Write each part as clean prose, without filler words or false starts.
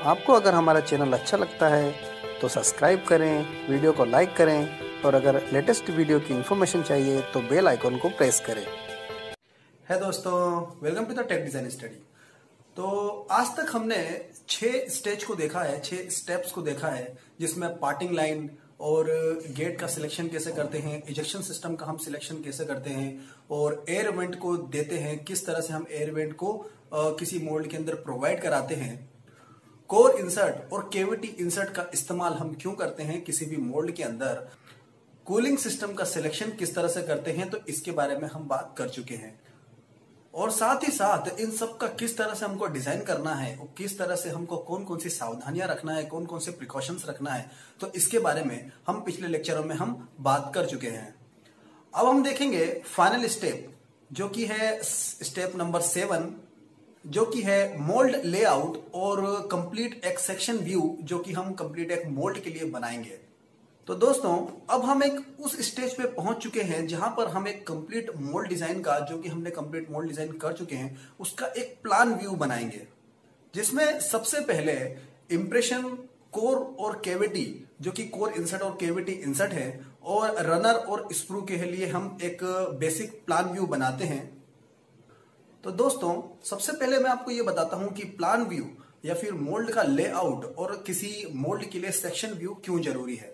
आपको अगर हमारा चैनल अच्छा लगता है तो सब्सक्राइब करें, वीडियो को लाइक करें और अगर लेटेस्ट वीडियो की इन्फॉर्मेशन चाहिए तो बेल आइकॉन को प्रेस करें। है दोस्तों, welcome to the tech design study. तो आज तक हमने 6 स्टेज को देखा है, 6 स्टेप्स को देखा है, जिसमें पार्टिंग लाइन और गेट का सिलेक्शन कैसे करते हैं, इजेक्शन सिस्टम का हम सिलेक्शन कैसे करते हैं और एयर वेंट को देते हैं, किस तरह से हम एयर वेंट को किसी मोल्ड के अंदर प्रोवाइड कराते हैं, कोर इंसर्ट और केविटी इंसर्ट का इस्तेमाल हम क्यों करते हैं किसी भी मोल्ड के अंदर, कूलिंग सिस्टम का सिलेक्शन किस तरह से करते हैं, तो इसके बारे में हम बात कर चुके हैं। और साथ ही साथ इन सब का किस तरह से हमको डिजाइन करना है और किस तरह से हमको कौन कौन सी सावधानियां रखना है, कौन कौन से प्रिकॉशंस रखना है, तो इसके बारे में हम पिछले लेक्चरों में हम बात कर चुके हैं। अब हम देखेंगे फाइनल स्टेप, जो कि है स्टेप नंबर 7, जो कि है मोल्ड लेआउट और कंप्लीट एक सेक्शन व्यू, जो कि हम कंप्लीट एक मोल्ड के लिए बनाएंगे। तो दोस्तों, अब हम एक उस स्टेज पे पहुंच चुके हैं जहां पर हम एक कंप्लीट मोल्ड डिजाइन का, जो कि हमने कंप्लीट मोल्ड डिजाइन कर चुके हैं, उसका एक प्लान व्यू बनाएंगे, जिसमें सबसे पहले इंप्रेशन, कोर और केविटी, जो कि कोर इंसर्ट और केविटी इंसर्ट है, और रनर और स्प्रू के लिए हम एक बेसिक प्लान व्यू बनाते हैं। तो दोस्तों, सबसे पहले मैं आपको यह बताता हूं कि प्लान व्यू या फिर मोल्ड का लेआउट और किसी मोल्ड के लिए सेक्शन व्यू क्यों जरूरी है।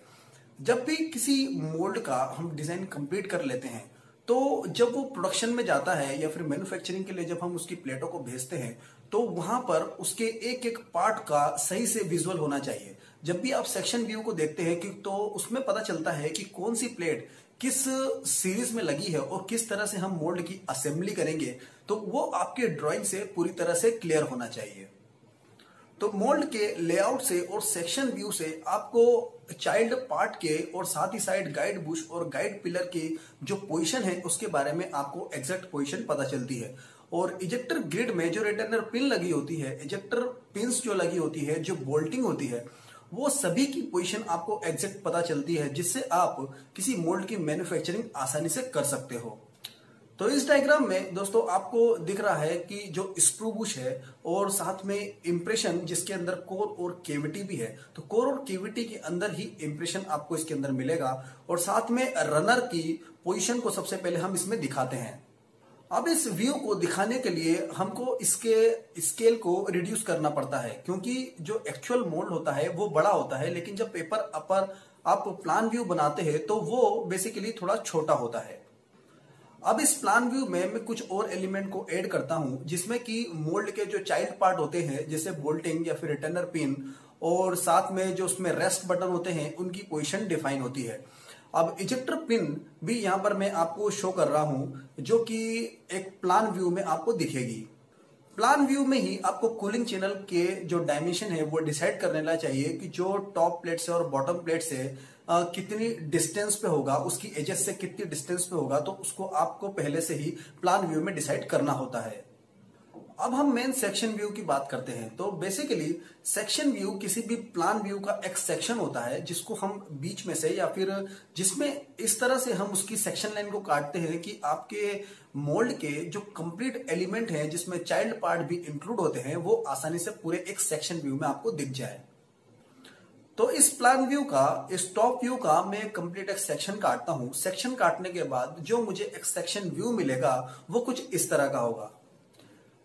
जब भी किसी मोल्ड का हम डिजाइन कंप्लीट कर लेते हैं, तो जब वो प्रोडक्शन में जाता है या फिर मैन्युफैक्चरिंग के लिए जब हम उसकी प्लेटों को भेजते हैं, तो वहां पर उसके एक एक पार्ट का सही से विजुअल होना चाहिए। जब भी आप सेक्शन व्यू को देखते हैं कि तो उसमें पता चलता है कि कौन सी प्लेट किस सीरीज में लगी है और किस तरह से हम मोल्ड की असेंबली करेंगे, तो वो आपके ड्राइंग से पूरी तरह से क्लियर होना चाहिए। तो मोल्ड के लेआउट से और सेक्शन व्यू से आपको चाइल्ड पार्ट के और साथ ही साइड गाइड बुश और गाइड पिलर की जो पोजीशन है उसके बारे में आपको एग्जैक्ट पोजीशन पता चलती है। और इजेक्टर ग्रिड में जो रिटर्नर पिन लगी होती है, इजेक्टर पिंस जो लगी होती है, जो बोल्टिंग होती है, वो सभी की पोजीशन आपको एग्जैक्ट पता चलती है, जिससे आप किसी मोल्ड की मैन्युफैक्चरिंग आसानी से कर सकते हो। तो इस डायग्राम में दोस्तों आपको दिख रहा है कि जो स्क्रू बुश है और साथ में इंप्रेशन, जिसके अंदर कोर और केविटी भी है, तो कोर और केविटी के अंदर ही इंप्रेशन आपको इसके अंदर मिलेगा। और साथ में रनर की पोजीशन को सबसे पहले हम इसमें दिखाते हैं। अब इस व्यू को दिखाने के लिए हमको इसके स्केल को रिड्यूस करना पड़ता है, क्योंकि जो एक्चुअल मोल्ड होता है वो बड़ा होता है, लेकिन जब पेपर अपर आप प्लान व्यू बनाते हैं तो वो बेसिकली थोड़ा छोटा होता है। अब इस प्लान व्यू में मैं कुछ और एलिमेंट को ऐड करता हूं, जिसमें कि मोल्ड के जो चाइल्ड पार्ट होते हैं, जैसे बोल्टिंग या फिर रिटर्नर पिन, और साथ में जो उसमें रेस्ट बटन होते हैं, उनकी पोजीशन डिफाइन होती है। अब इजेक्टर पिन भी यहां पर मैं आपको शो कर रहा हूं, जो कि एक प्लान व्यू में आपको दिखेगी। प्लान व्यू में ही आपको कूलिंग चैनल के जो डायमेंशन है वो डिसाइड कर लेना चाहिए कि जो टॉप प्लेट से और बॉटम प्लेट से कितनी डिस्टेंस पे होगा, उसकी एजेस से कितनी डिस्टेंस पे होगा, तो उसको आपको पहले से ही प्लान व्यू में डिसाइड करना होता है। अब हम मेन सेक्शन व्यू की बात करते हैं। तो बेसिकली सेक्शन व्यू किसी भी प्लान व्यू का एक सेक्शन होता है, जिसको हम बीच में से या फिर जिसमें इस तरह से हम उसकी सेक्शन लाइन को काटते हैं कि आपके मोल्ड के जो कंप्लीट एलिमेंट हैं, जिसमें चाइल्ड पार्ट भी इंक्लूड होते हैं, वो आसानी से पूरे एक सेक्शन व्यू में आपको दिख जाए। तो इस प्लान व्यू का, इस टॉप व्यू का मैं कंप्लीट एक सेक्शन काटता हूं। सेक्शन काटने के बाद जो मुझे एक सेक्शन व्यू मिलेगा वो कुछ इस तरह का होगा।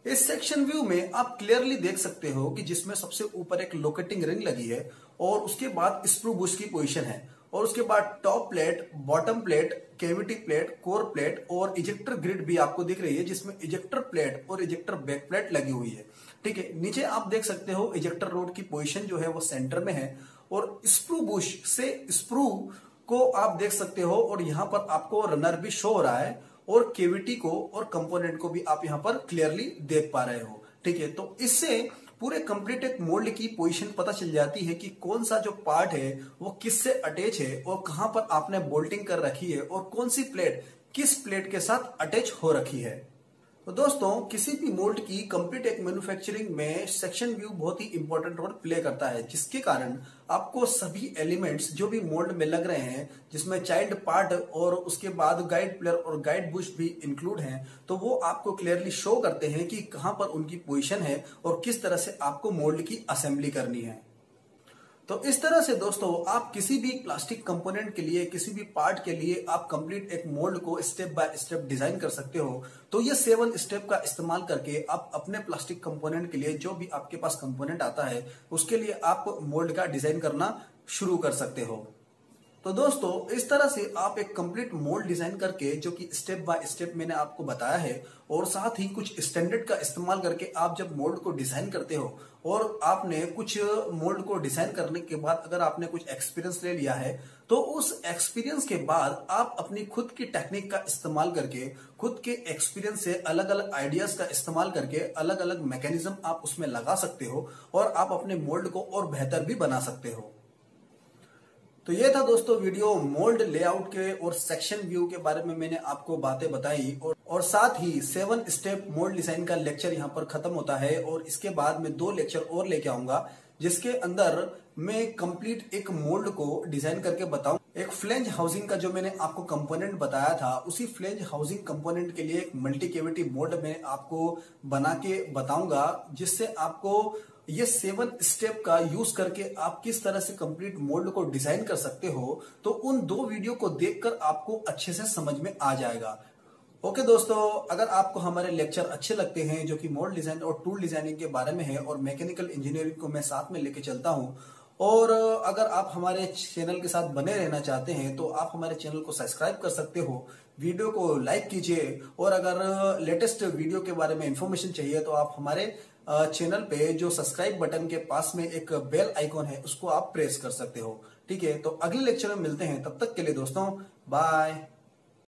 इस सेक्शन व्यू में आप क्लियरली देख सकते हो कि जिसमें सबसे ऊपर एक लोकेटिंग रिंग लगी है और उसके बाद स्क्रू बुश की पोजीशन है, और उसके बाद top plate, bottom plate, cavity plate, core plate और इजेक्टर ग्रिड भी आपको दिख रही है, जिसमें इजेक्टर प्लेट और इजेक्टर बैक प्लेट लगी हुई है। ठीक है, नीचे आप देख सकते हो इजेक्टर रोड की पोजीशन जो है वो सेंटर में है, और स्क्रू बुश से स्क्रू को आप देख सकते हो, और यहां पर आपको रनर भी शो हो रहा है, और केविटी को और कंपोनेंट को भी आप यहां पर क्लियरली देख पा रहे हो। ठीक है, तो इससे पूरे कंप्लीट एक मोल्ड की पोजीशन पता चल जाती है कि कौन सा जो पार्ट है वो किससे अटैच है और कहां पर आपने बोल्टिंग कर रखी है, और कौन सी प्लेट किस प्लेट के साथ अटैच हो रखी है। तो दोस्तों किसी भी मोल्ड की कंप्लीट एक मैन्युफैक्चरिंग में सेक्शन व्यू बहुत ही इंपॉर्टेंट रोल प्ले करता है, जिसके कारण आपको सभी एलिमेंट्स जो भी मोल्ड में लग रहे हैं, जिसमें चाइल्ड पार्ट और उसके बाद गाइड प्लेयर और गाइड बुश भी इंक्लूड हैं, तो वो आपको क्लियरली शो करते हैं कि कहां पर उनकी पोजीशन है और किस तरह से आपको मोल्ड की असेंबली करनी है। तो इस तरह से दोस्तों आप किसी भी प्लास्टिक कंपोनेंट के लिए, किसी भी पार्ट के लिए आप कंप्लीट एक मोल्ड को स्टेप बाय स्टेप डिजाइन कर सकते हो। तो ये 7 स्टेप का इस्तेमाल करके आप अपने प्लास्टिक कंपोनेंट के लिए, जो भी आपके पास कंपोनेंट आता है, उसके लिए आप मोल्ड का डिजाइन करना शुरू कर सकते हो। तो दोस्तों इस तरह से आप एक कंप्लीट मोल्ड डिजाइन करके, जो कि स्टेप बाय स्टेप मैंने आपको बताया है, और साथ ही कुछ स्टैंडर्ड का इस्तेमाल करके आप जब मोल्ड को डिजाइन करते हो और आपने कुछ मोल्ड को डिजाइन करने के बाद अगर आपने कुछ एक्सपीरियंस ले लिया है, तो उस एक्सपीरियंस के बाद आप अपनी खुद की टेक्निक का इस्तेमाल करके, खुद के एक्सपीरियंस से अलग अलग आइडियाज का इस्तेमाल करके अलग अलग मैकेनिज्म आप उसमें लगा सकते हो और आप अपने मोल्ड को और बेहतर भी बना सकते हो। तो ये था दोस्तों वीडियो मोल्ड लेआउट के और सेक्शन व्यू के बारे में मैंने आपको बातें बताई, और साथ ही 7 स्टेप मोल्ड डिजाइन का लेक्चर यहाँ पर खत्म होता है। और इसके बाद मैं 2 लेक्चर और लेके आऊंगा, जिसके अंदर मैं कंप्लीट एक मोल्ड को डिजाइन करके बताऊं। एक फ्लेंज हाउसिंग का जो मैंने आपको कंपोनेंट बताया था, उसी फ्लेंज हाउसिंग कंपोनेंट के लिए एक मल्टी कैविटी मोल्ड मैं आपको बना के बताऊंगा, जिससे आपको ये 7 स्टेप का यूज करके आप किस तरह से कंप्लीट मोल्ड को डिजाइन कर सकते हो। तो उन 2 वीडियो को देखकर आपको अच्छे से समझ में आ जाएगा। ओके दोस्तों, अगर आपको हमारे लेक्चर अच्छे लगते हैं, जो कि मोल्ड डिजाइन और टूल डिजाइनिंग के बारे में है और मैकेनिकल इंजीनियरिंग को मैं साथ में लेके चलता हूं, और अगर आप हमारे चैनल के साथ बने रहना चाहते हैं, तो आप हमारे चैनल को सब्सक्राइब कर सकते हो, वीडियो को लाइक कीजिए, और अगर लेटेस्ट वीडियो के बारे में इंफॉर्मेशन चाहिए तो आप हमारे चैनल पे जो सब्सक्राइब बटन के पास में एक बेल आइकॉन है, उसको आप प्रेस कर सकते हो। ठीक है, तो अगले लेक्चर में मिलते हैं, तब तक के लिए दोस्तों बाय।